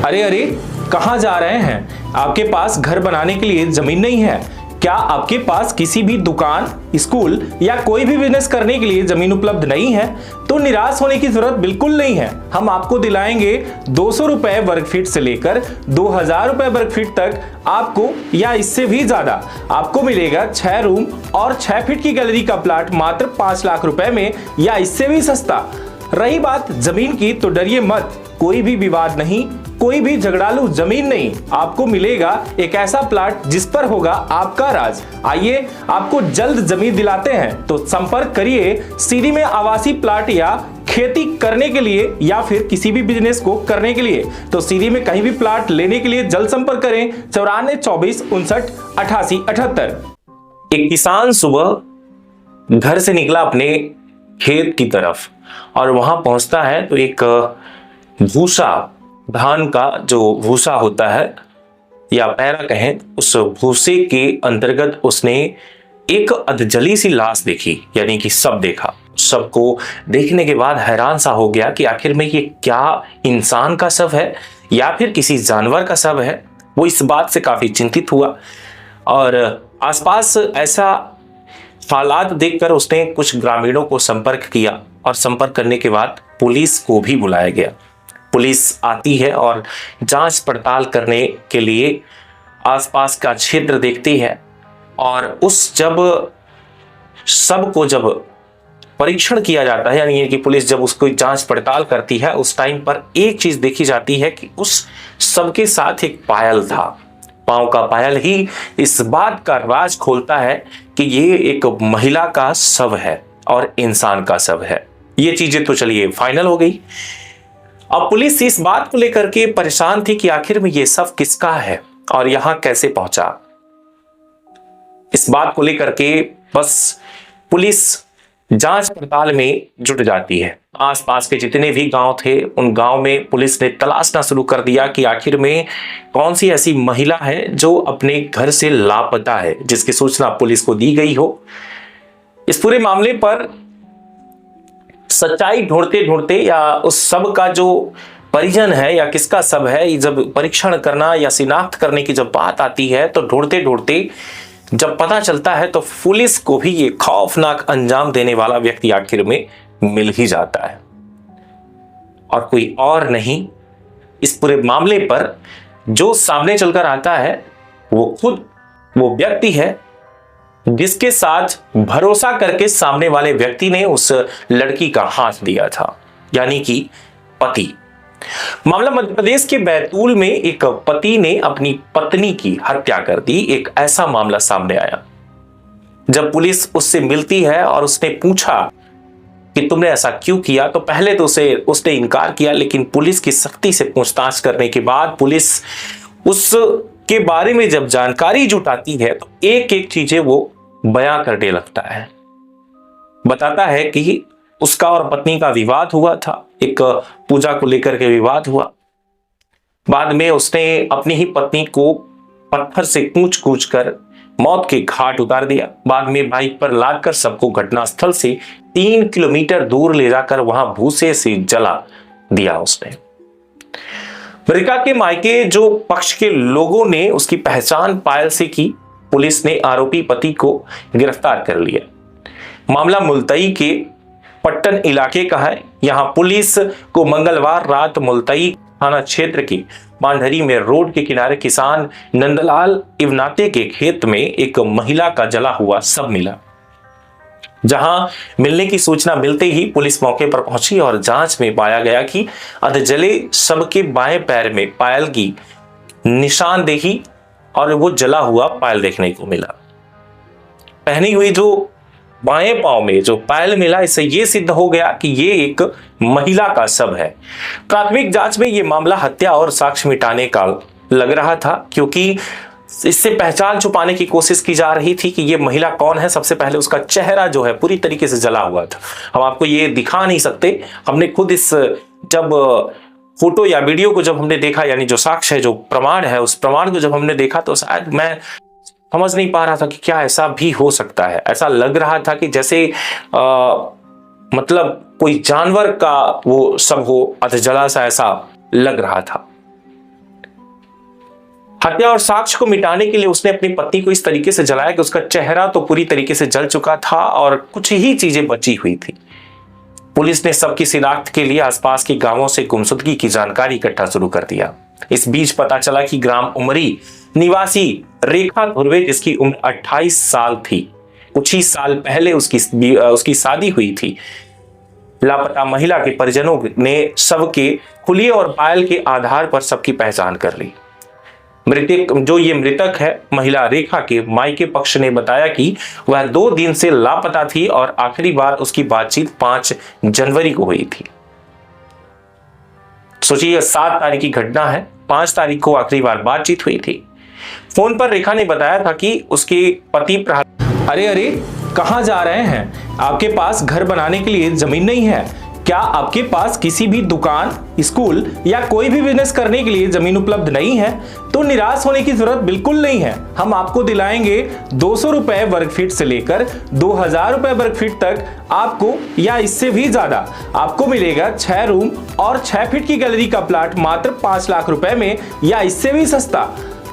अरे अरे, कहाँ जा रहे हैं? आपके पास घर बनाने के लिए जमीन नहीं है क्या? आपके पास किसी भी दुकान, स्कूल या कोई भी बिजनेस करने के लिए जमीन उपलब्ध नहीं है? तो निराश होने की जरूरत बिल्कुल नहीं है। हम आपको दिलाएंगे 200 रुपए वर्ग फीट से लेकर 2000 रुपए वर्ग फीट तक आपको, या इससे भी ज्यादा आपको मिलेगा 6 रूम और 6 फीट की गैलरी का प्लाट मात्र 5 लाख रुपए में, या इससे भी सस्ता। रही बात जमीन की, तो डरिए मत, कोई भी विवाद नहीं, कोई भी झगड़ालू जमीन नहीं। आपको मिलेगा एक ऐसा प्लाट जिस पर होगा आपका राज। आइए आपको जल्द जमीन दिलाते हैं। तो संपर्क करिए सीधी में आवासीय प्लाट या खेती करने के लिए या फिर किसी भी बिजनेस को करने के लिए। तो सीधी में कहीं भी प्लाट लेने के लिए जल्द संपर्क करें 94 24 59 88 78। एक किसान सुबह घर से निकला अपने खेत की तरफ और वहां पहुंचता है तो एक भूसा, धान का जो भूसा होता है या पैरा कहें, उस भूसे के अंतर्गत उसने एक अधजली सी लाश देखी, यानी कि शव देखा। सबको देखने के बाद हैरान सा हो गया कि आखिर में ये क्या इंसान का शव है या फिर किसी जानवर का शव है। वो इस बात से काफी चिंतित हुआ और आसपास ऐसा हालात देखकर उसने कुछ ग्रामीणों को संपर्क किया और संपर्क करने के बाद पुलिस को भी बुलाया गया। पुलिस आती है और जांच पड़ताल करने के लिए आसपास का क्षेत्र देखती है और जब परीक्षण किया जाता है, यानी कि पुलिस जब उसको जांच पड़ताल करती है, उस टाइम पर एक चीज देखी जाती है कि उस शव के साथ एक पायल था। पांव का पायल ही इस बात का राज खोलता है कि ये एक महिला का शव है और इंसान का शव है। ये चीजें तो चलिए फाइनल हो गई। अब पुलिस इस बात को लेकर के परेशान थी कि आखिर में ये शव किसका है और यहां कैसे पहुंचा। इस बात को लेकर के बस पुलिस जांच पड़ताल में जुट जाती है। आसपास के जितने भी गांव थे, उन गांव में पुलिस ने तलाशना शुरू कर दिया कि आखिर में कौन सी ऐसी महिला है जो अपने घर से लापता है, जिसकी सूचना पुलिस को दी गई हो। इस पूरे मामले पर सच्चाई ढूंढते ढूंढते या उस शव का जो परिजन है या किसका शव है, जब परीक्षण करना या शिनाख्त करने की जब बात आती है, तो ढूंढते ढूंढते जब पता चलता है तो पुलिस को भी ये खौफनाक अंजाम देने वाला व्यक्ति आखिर में मिल ही जाता है। और कोई और नहीं, इस पूरे मामले पर जो सामने चलकर आता है वो खुद वो व्यक्ति है जिसके साथ भरोसा करके सामने वाले व्यक्ति ने उस लड़की का हाथ दिया था, यानी कि पति। मामला मध्य प्रदेश के बैतूल में एक पति ने अपनी पत्नी की हत्या कर दी। एक ऐसा मामला सामने आया। जब पुलिस उससे मिलती है और उसने पूछा कि तुमने ऐसा क्यों किया, तो पहले तो उसने इनकार किया, लेकिन पुलिस की सख्ती से पूछताछ करने के बाद पुलिस उसके बारे में जब जानकारी जुटाती है तो एक एक चीजें वो बयां करने लगता है। बताता है कि उसका और पत्नी का विवाद हुआ था, एक पूजा को लेकर के विवाद हुआ। बाद में उसने अपनी ही पत्नी को पत्थर से कूच कर मौत के घाट उतार दिया। बाद में बाइक पर लादकर सबको घटनास्थल से 3 किलोमीटर दूर ले जाकर वहां भूसे से जला दिया उसने। मृतका के मायके जो पक्ष के लोगों ने उसकी पहचान पायल से की। पुलिस ने आरोपी पति को गिरफ्तार कर लिया। मामला मुलतई के पट्टन इलाके का है। यहां पुलिस को मंगलवार रात मुलतई थाना क्षेत्र की मांढरी में रोड के किनारे किसान नंदलाल इवनाते के खेत में एक महिला का जला हुआ शव मिला। जहां मिलने की सूचना मिलते ही पुलिस मौके पर पहुंची और जांच में पाया गया कि अधजले शव के बाएं पैर में पायल की निशानदेही और वो जला हुआ पायल देखने को मिला। पहनी हुई जो बाएं पांव में जो पायल मिला, इससे ये सिद्ध हो गया कि ये एक महिला का शव है। प्राथमिक जांच में ये मामला हत्या और साक्ष्य मिटाने का लग रहा था, क्योंकि इससे पहचान छुपाने की कोशिश की जा रही थी कि ये महिला कौन है। सबसे पहले उसका चेहरा जो है पूरी तरीके से जला हुआ था। हम आपको ये दिखा नहीं सकते। हमने खुद जब फोटो या वीडियो को जब हमने देखा, यानी जो साक्ष्य है, जो प्रमाण है, उस प्रमाण को जब हमने देखा तो शायद मैं समझ नहीं पा रहा था कि क्या ऐसा भी हो सकता है। ऐसा लग रहा था कि जैसे मतलब कोई जानवर का वो सब हो, अधजला सा ऐसा लग रहा था। हत्या और साक्ष्य को मिटाने के लिए उसने अपनी पत्नी को इस तरीके से जलाया कि उसका चेहरा तो पूरी तरीके से जल चुका था और कुछ ही चीजें बची हुई थी। पुलिस ने सबकी शिनाख्त के लिए आसपास के गांवों से गुमशुदगी की जानकारी इकट्ठा शुरू कर दिया। इस बीच पता चला कि ग्राम उमरी निवासी रेखा धुर्वे, जिसकी उम्र 28 साल थी, कुछ ही साल पहले उसकी शादी हुई थी। लापता महिला के परिजनों ने शव के खुलिये और पायल के आधार पर सबकी पहचान कर ली। मृतक है महिला रेखा के मायके पक्ष ने बताया कि वह 2 दिन से लापता थी और आखिरी बार उसकी बातचीत 5 जनवरी को हुई थी। सोचिए, 7 तारीख की घटना है, 5 तारीख को आखिरी बार बातचीत हुई थी। फोन पर रेखा ने बताया था कि उसके पति अरे अरे, कहां जा रहे हैं? आपके पास घर बनाने के लिए जमीन नहीं है क्या? आपके पास किसी भी दुकान, स्कूल या कोई भी बिजनेस करने के लिए जमीन उपलब्ध नहीं है? तो निराश होने की जरूरत बिल्कुल नहीं है। हम आपको दिलाएंगे 200 रुपए वर्ग फीट से लेकर 2000 रुपए वर्ग फीट तक आपको, या इससे भी ज्यादा आपको मिलेगा 6 रूम और 6 फीट की गैलरी का प्लाट मात्र 5 लाख रुपए में, या इससे भी सस्ता।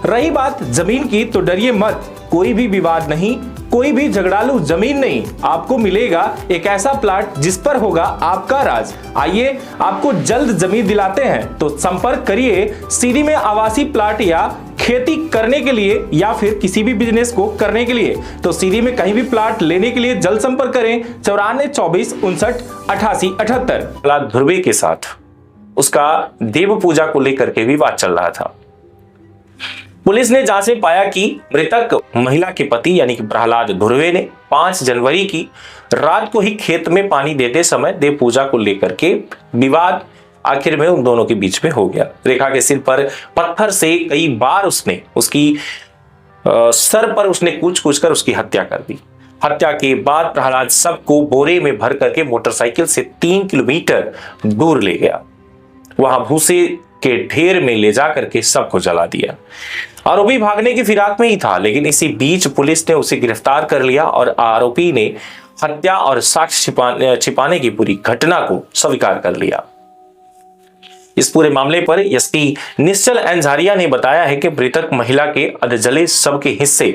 रही बात जमीन की, तो डरिए मत, कोई भी विवाद नहीं, कोई भी झगड़ालू जमीन नहीं। आपको मिलेगा एक ऐसा प्लाट जिस पर होगा आपका राज। आइए आपको जल्द जमीन दिलाते हैं, तो संपर्क करिए। सीरी में आवासीय प्लाट या खेती करने के लिए या फिर किसी भी बिजनेस को करने के लिए, तो सीरी में कहीं भी प्लाट लेने के लिए जल्द संपर्क करें 94 24 59 88 78। ध्रुवे के साथ उसका देव पूजा को लेकर के विवाद चल रहा था। पुलिस ने जांच में पाया कि मृतक महिला के पति यानी कि प्रहलाद धुर्वे ने 5 जनवरी की रात को ही खेत में पानी देते समय देव पूजा को लेकर के विवाद आखिर में उन दोनों के बीच में हो गया। रेखा के सिर पर पत्थर से कई बार उसने उसकी सर पर उसने कूच कर उसकी हत्या कर दी। हत्या के बाद प्रहलाद शव को बोरे में भर करके मोटरसाइकिल से 3 किलोमीटर दूर ले गया। वहां भूसे के ढेर में ले जाकर के शव को जला दिया। आरोपी भागने की फिराक में ही था, लेकिन इसी बीच पुलिस ने उसे गिरफ्तार कर लिया और आरोपी ने हत्या और साक्ष्य छिपाने की पूरी घटना को स्वीकार कर लिया। इस पूरे मामले पर एसपी निश्चल एन झारिया ने बताया है कि मृतक महिला के अधजले शव के हिस्से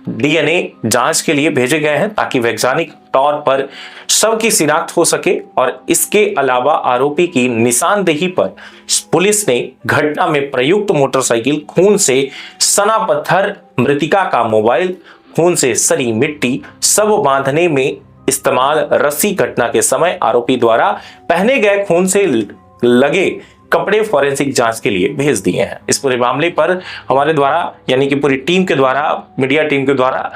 डीएनए जांच के लिए भेजे गए हैं, ताकि वैज्ञानिक तौर पर शव की शिनाख्त हो सके। और इसके अलावा आरोपी की निशानदेही पर पुलिस ने घटना में प्रयुक्त मोटरसाइकिल, खून से सना पत्थर, मृतिका का मोबाइल, खून से सनी मिट्टी, शव बांधने में इस्तेमाल रस्सी, घटना के समय आरोपी द्वारा पहने गए खून से लगे कपड़े फॉरेंसिक जांच के लिए भेज दिए हैं। इस पूरे मामले पर हमारे द्वारा यानी कि पूरी टीम के द्वारा, मीडिया टीम के द्वारा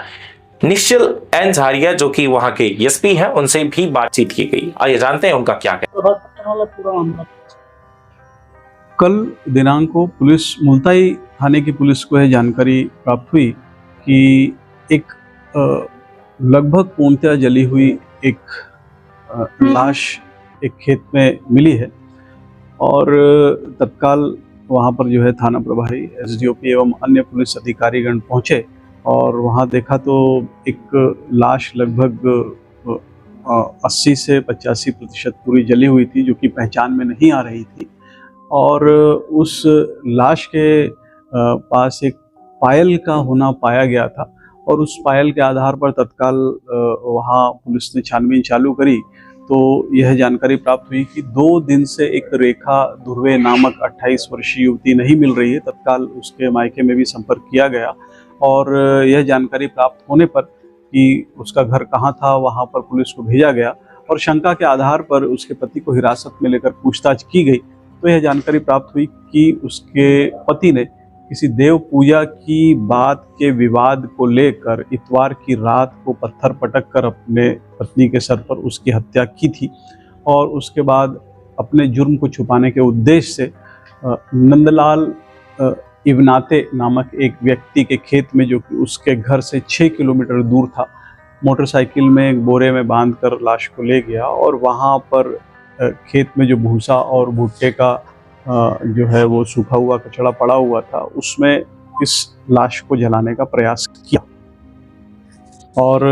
निश्चल एन झारिया जो कि वहां के एसपी हैं, उनसे भी बातचीत की गई। आइए जानते हैं उनका क्या कहना। कल दिनांक को पुलिस मुल्ताई थाने की पुलिस को यह जानकारी प्राप्त हुई कि एक लगभग पूर्णतः जली हुई एक लाश एक खेत में मिली है और तत्काल वहां पर जो है थाना प्रभारी, एसडीओपी एवं अन्य पुलिस अधिकारीगण पहुंचे और वहां देखा तो एक लाश लगभग 80 से 85% पूरी जली हुई थी, जो कि पहचान में नहीं आ रही थी। और उस लाश के पास एक पायल का होना पाया गया था और उस पायल के आधार पर तत्काल वहां पुलिस ने छानबीन चालू करी तो यह जानकारी प्राप्त हुई कि 2 दिन से एक रेखा धुर्वे नामक 28 वर्षीय युवती नहीं मिल रही है। तत्काल उसके मायके में भी संपर्क किया गया और यह जानकारी प्राप्त होने पर कि उसका घर कहाँ था, वहाँ पर पुलिस को भेजा गया और शंका के आधार पर उसके पति को हिरासत में लेकर पूछताछ की गई तो यह जानकारी प्राप्त हुई कि उसके पति ने किसी देव पूजा की बात के विवाद को लेकर इतवार की रात को पत्थर पटक कर अपने पत्नी के सर पर उसकी हत्या की थी और उसके बाद अपने जुर्म को छुपाने के उद्देश्य से नंदलाल इवनाते नामक एक व्यक्ति के खेत में, जो कि उसके घर से 6 किलोमीटर दूर था, मोटरसाइकिल में एक बोरे में बांधकर लाश को ले गया और वहाँ पर खेत में जो भूसा और भुट्टे का जो है वो सूखा हुआ कचड़ा पड़ा हुआ था, उसमें इस लाश को जलाने का प्रयास किया और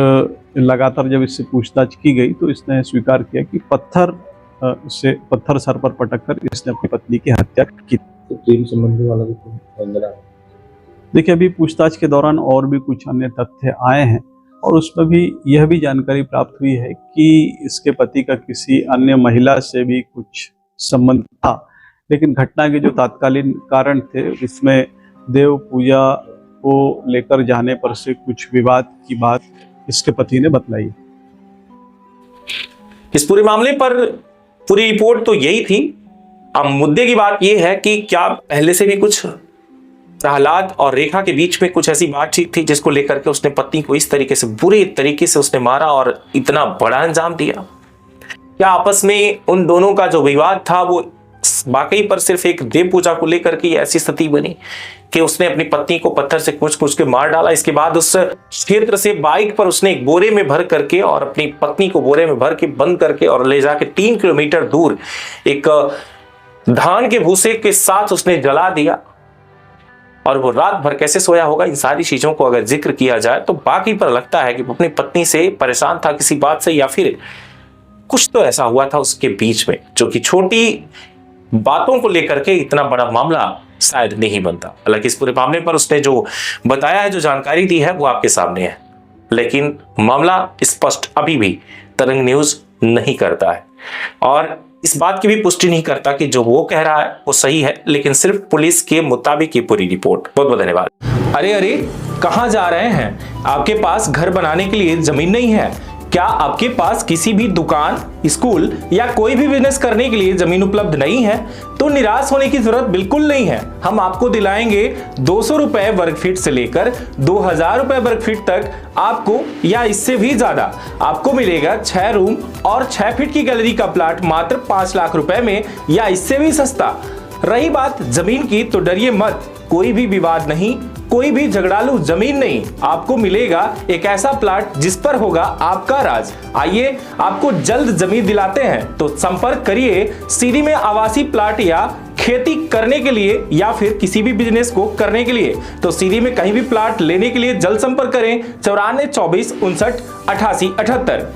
लगातार जब इससे पूछताछ की गई तो इसने स्वीकार किया कि पत्थर सर पर पटक कर इसने अपनी पत्नी की हत्या की। तो प्रेम संबंधी वाला भी देखिए, अभी पूछताछ के दौरान और भी कुछ अन्य तथ्य आए हैं और उसमें भी यह भी जानकारी प्राप्त हुई है कि इसके पति का किसी अन्य महिला से भी कुछ संबंध था। लेकिन घटना के जो तात्कालीन कारण थे इसमें देव पूजा को लेकर जाने पर से कुछ विवाद की बात इसके पति ने बतलाई। इस पूरे मामले पर पूरी रिपोर्ट तो यही थी। अब मुद्दे की बात यह है कि क्या पहले से भी कुछ प्रहलाद और रेखा के बीच में कुछ ऐसी बातचीत थी जिसको लेकर के उसने पत्नी को इस तरीके से बुरे तरीके से उसने मारा और इतना बड़ा अंजाम दिया? क्या आपस में उन दोनों का जो विवाद था वो वाकई पर सिर्फ एक देव पूजा को लेकर के ऐसी स्थिति बनी कि उसने अपनी पत्नी को पत्थर से कुछ के मार डाला? इसके बाद उस क्षेत्र से बाइक पर उसने एक बोरे में भर करके और अपनी पत्नी को बोरे में भर के बंद करके और ले जाके 3 किलोमीटर दूर एक धान के भूसे के साथ उसने जला दिया। और वो रात भर कैसे सोया होगा, इन सारी चीजों को अगर जिक्र किया जाए तो बाकी पर लगता है कि वो अपनी पत्नी से परेशान था किसी बात से, या फिर कुछ तो ऐसा हुआ था उसके बीच में जो कि छोटी बातों को लेकर के इतना बड़ा मामला शायद नहीं बनता। हालांकि इस पूरे मामले पर उसने जो बताया है, जो जानकारी दी है, वो आपके सामने है, लेकिन मामला स्पष्ट अभी भी तरंग न्यूज नहीं करता है और इस बात की भी पुष्टि नहीं करता कि जो वो कह रहा है वो सही है, लेकिन सिर्फ पुलिस के मुताबिक की पूरी रिपोर्ट। बहुत बहुत धन्यवाद। अरे कहां जा रहे हैं? आपके पास घर बनाने के लिए जमीन नहीं है? क्या आपके पास किसी भी दुकान, स्कूल या कोई भी बिजनेस करने के लिए जमीन उपलब्ध नहीं है? तो निराश होने की जरूरत बिल्कुल नहीं है। हम आपको दिलाएंगे 200 रुपए वर्ग फीट से लेकर 2000 रुपए वर्ग फीट तक आपको, या इससे भी ज्यादा आपको मिलेगा 6 रूम और 6 फीट की गैलरी का प्लाट मात्र 5 लाख रुपए में, या इससे भी सस्ता। रही बात जमीन की तो डरिए मत, कोई भी विवाद नहीं, कोई भी झगड़ालू जमीन नहीं। आपको मिलेगा एक ऐसा प्लाट जिस पर होगा आपका राज। आइए आपको जल्द जमीन दिलाते हैं, तो संपर्क करिए सीधी में आवासीय प्लाट या खेती करने के लिए या फिर किसी भी बिजनेस को करने के लिए। तो सीधी में कहीं भी प्लाट लेने के लिए जल्द संपर्क करें 94 24 59 88 78।